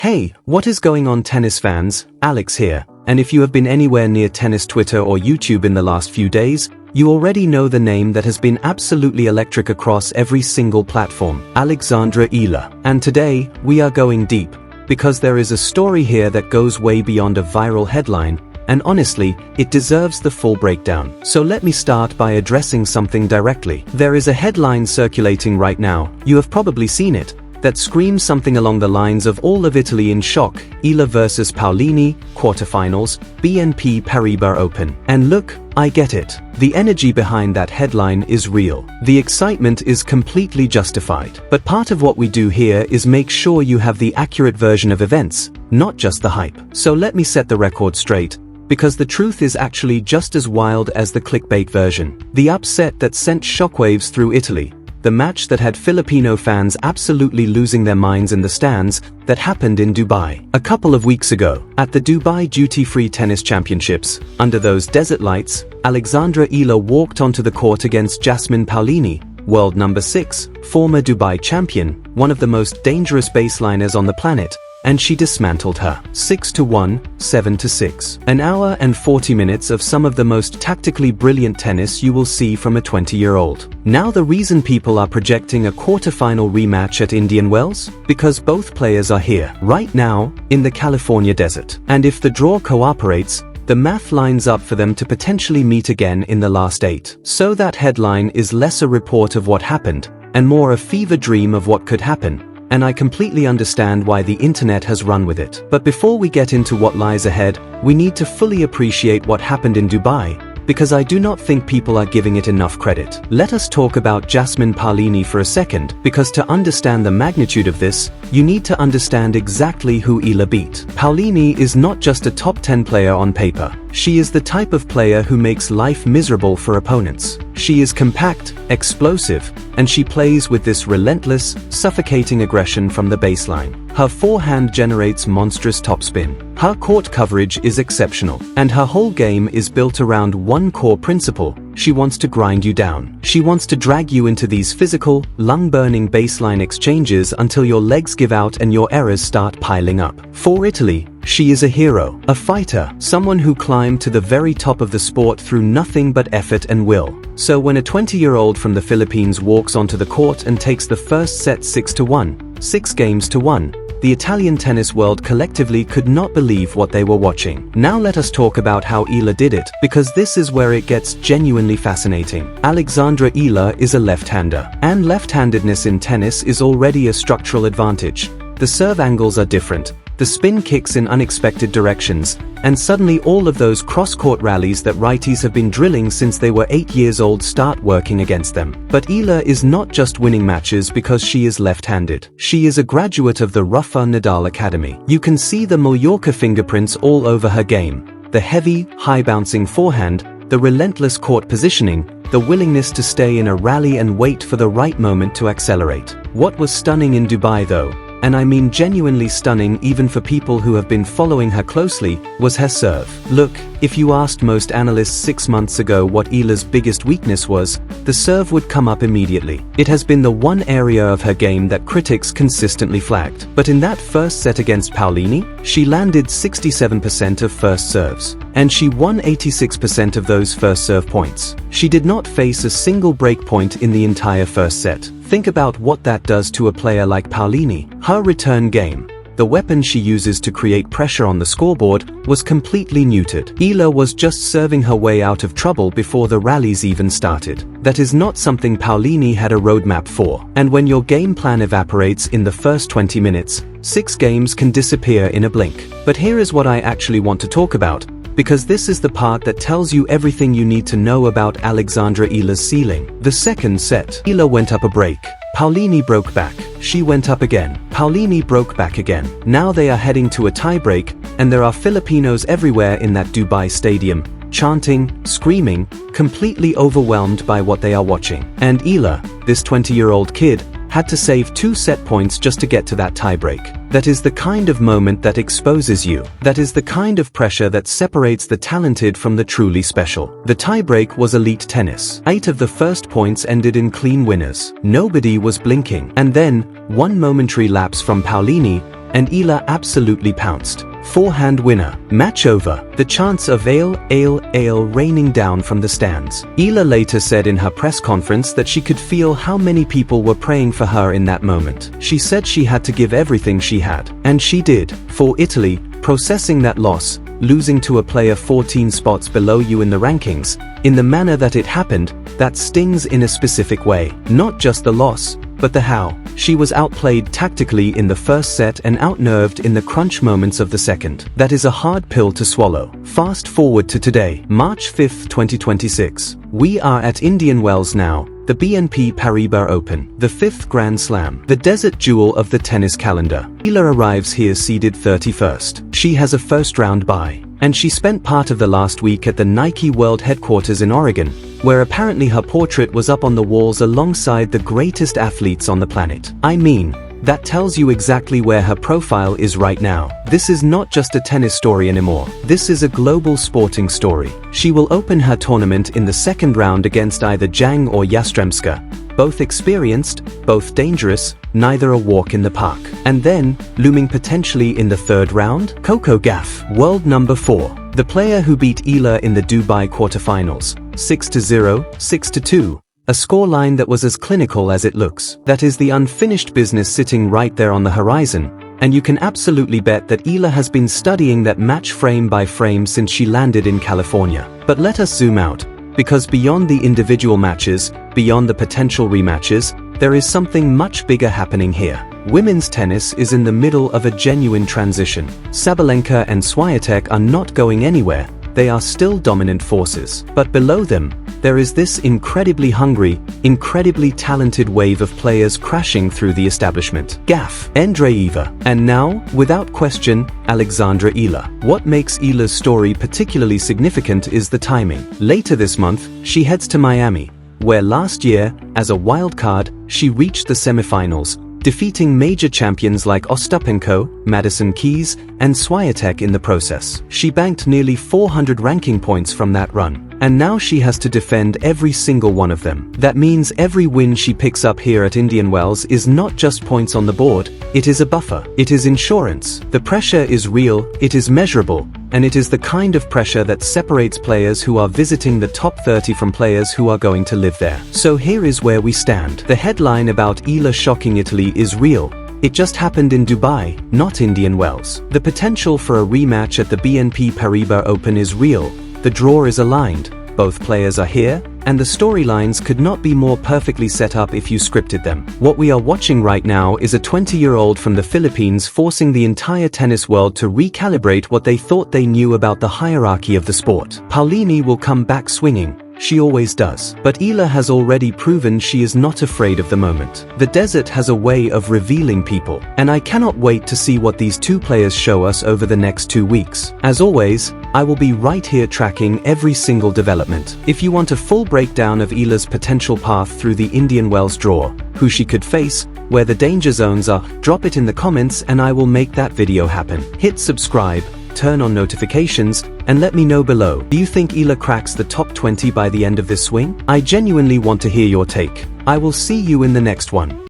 Hey, what is going on, tennis fans? Alex here. And if you have been anywhere near tennis Twitter or YouTube in the last few days, you already know the name that has been absolutely electric across every single platform, Alexandra Eala. And today, we are going deep, because there is a story here that goes way beyond a viral headline, and honestly, it deserves the full breakdown. So let me start by addressing something directly. There is a headline circulating right now, you have probably seen it, that screams something along the lines of all of Italy in shock, Eala versus Paolini, quarterfinals, BNP Paribas Open. And look, I get it. The energy behind that headline is real. The excitement is completely justified. But part of what we do here is make sure you have the accurate version of events, not just the hype. So let me set the record straight, because the truth is actually just as wild as the clickbait version. The upset that sent shockwaves through Italy, the match that had Filipino fans absolutely losing their minds in the stands, that happened in Dubai a couple of weeks ago. At the Dubai Duty-Free Tennis Championships, under those desert lights, Alexandra Eala walked onto the court against Jasmine Paolini, world number 6, former Dubai champion, one of the most dangerous baseliners on the planet, and she dismantled her. 6-1, 7-6. An hour and 40 minutes of some of the most tactically brilliant tennis you will see from a 20-year-old. Now the reason people are projecting a quarterfinal rematch at Indian Wells? Because both players are here, right now, in the California desert. And if the draw cooperates, the math lines up for them to potentially meet again in the last 8. So that headline is less a report of what happened, and more a fever dream of what could happen. And I completely understand why the internet has run with it. But before we get into what lies ahead, we need to fully appreciate what happened in Dubai, because I do not think people are giving it enough credit. Let us talk about Jasmine Paolini for a second, because to understand the magnitude of this, you need to understand exactly who Eala beat. Paolini is not just a top 10 player on paper. She is the type of player who makes life miserable for opponents. She is compact, explosive, and she plays with this relentless, suffocating aggression from the baseline. Her forehand generates monstrous topspin. Her court coverage is exceptional, and her whole game is built around one core principle: she wants to grind you down. She wants to drag you into these physical, lung-burning baseline exchanges until your legs give out and your errors start piling up. For Italy, she is a hero, a fighter, someone who climbed to the very top of the sport through nothing but effort and will. So when a 20-year-old from the Philippines walks onto the court and takes the first set 6-1, 6 games to 1, the Italian tennis world collectively could not believe what they were watching. Now let us talk about how Eala did it, because this is where it gets genuinely fascinating. Alexandra Eala is a left-hander, and left-handedness in tennis is already a structural advantage. The serve angles are different, the spin kicks in unexpected directions, and suddenly all of those cross-court rallies that righties have been drilling since they were 8 years old start working against them. But Eala is not just winning matches because she is left-handed. She is a graduate of the Rafa Nadal Academy. You can see the Mallorca fingerprints all over her game. The heavy, high-bouncing forehand, the relentless court positioning, the willingness to stay in a rally and wait for the right moment to accelerate. What was stunning in Dubai though, and I mean genuinely stunning even for people who have been following her closely, was her serve. Look, if you asked most analysts 6 months ago what Eala's biggest weakness was, the serve would come up immediately. It has been the one area of her game that critics consistently flagged. But in that first set against Paolini, she landed 67% of first serves, and she won 86% of those first serve points. She did not face a single break point in the entire first set. Think about what that does to a player like Paolini. Her return game, the weapon she uses to create pressure on the scoreboard, was completely neutered. Eala was just serving her way out of trouble before the rallies even started. That is not something Paolini had a roadmap for. And when your game plan evaporates in the first 20 minutes, 6 games can disappear in a blink. But here is what I actually want to talk about, because this is the part that tells you everything you need to know about Alexandra Eala's ceiling. The second set, Eala went up a break. Paolini broke back. She went up again. Paolini broke back again. Now they are heading to a tiebreak, and there are Filipinos everywhere in that Dubai stadium, chanting, screaming, completely overwhelmed by what they are watching. And Eala, this 20-year-old kid, had to save 2 set points just to get to that tiebreak. That is the kind of moment that exposes you. That is the kind of pressure that separates the talented from the truly special. The tiebreak was elite tennis. 8 of the first points ended in clean winners. Nobody was blinking. And then, one momentary lapse from Paolini, and Eala absolutely pounced. Forehand winner. Match over. The chants of Ale raining down from the stands. Eala later said in her press conference that she could feel how many people were praying for her in that moment. She said she had to give everything she had. And she did. For Italy, processing that loss, losing to a player 14 spots below you in the rankings, in the manner that it happened, that stings in a specific way. Not just the loss, but the how. She was outplayed tactically in the first set and outnerved in the crunch moments of the second. That is a hard pill to swallow. Fast forward to today, March 5, 2026. We are at Indian Wells now, the BNP Paribas Open, the 5th Grand Slam, the desert jewel of the tennis calendar. Eala arrives here seeded 31st. She has a first-round bye, and she spent part of the last week at the Nike World Headquarters in Oregon, where apparently her portrait was up on the walls alongside the greatest athletes on the planet. I mean, that tells you exactly where her profile is right now. This is not just a tennis story anymore. This is a global sporting story. She will open her tournament in the second round against either Zhang or Yastremska. Both experienced, both dangerous, neither a walk in the park. And then, looming potentially in the third round, Coco Gauff, world number 4. The player who beat Eala in the Dubai quarterfinals, 6-0, 6-2. A scoreline that was as clinical as it looks. That is the unfinished business sitting right there on the horizon, and you can absolutely bet that Eala has been studying that match frame by frame since she landed in California. But let us zoom out, because beyond the individual matches, beyond the potential rematches, there is something much bigger happening here. Women's tennis is in the middle of a genuine transition. Sabalenka and Swiatek are not going anywhere. They are still dominant forces. But below them, there is this incredibly hungry, incredibly talented wave of players crashing through the establishment. Gauff, Andreeva, and now, without question, Alexandra Eala. What makes Eala's story particularly significant is the timing. Later this month, she heads to Miami, where last year, as a wildcard, she reached the semifinals, defeating major champions like Ostapenko, Madison Keys, and Swiatek in the process. She banked nearly 400 ranking points from that run, and now she has to defend every single one of them. That means every win she picks up here at Indian Wells is not just points on the board, it is a buffer. It is insurance. The pressure is real, it is measurable, and it is the kind of pressure that separates players who are visiting the top 30 from players who are going to live there. So here is where we stand. The headline about Eala shocking Italy is real. It just happened in Dubai, not Indian Wells. The potential for a rematch at the BNP Paribas Open is real. The draw is aligned. Both players are here, and the storylines could not be more perfectly set up if you scripted them. What we are watching right now is a 20-year-old from the Philippines forcing the entire tennis world to recalibrate what they thought they knew about the hierarchy of the sport. Paulini will come back swinging. She always does. But Eala has already proven she is not afraid of the moment. The desert has a way of revealing people, and I cannot wait to see what these two players show us over the next 2 weeks. As always, I will be right here tracking every single development. If you want a full breakdown of Eala's potential path through the Indian Wells draw, who she could face, where the danger zones are, drop it in the comments and I will make that video happen. Hit subscribe, turn on notifications, and let me know below. Do you think Eala cracks the top 20 by the end of this swing? I genuinely want to hear your take. I will see you in the next one.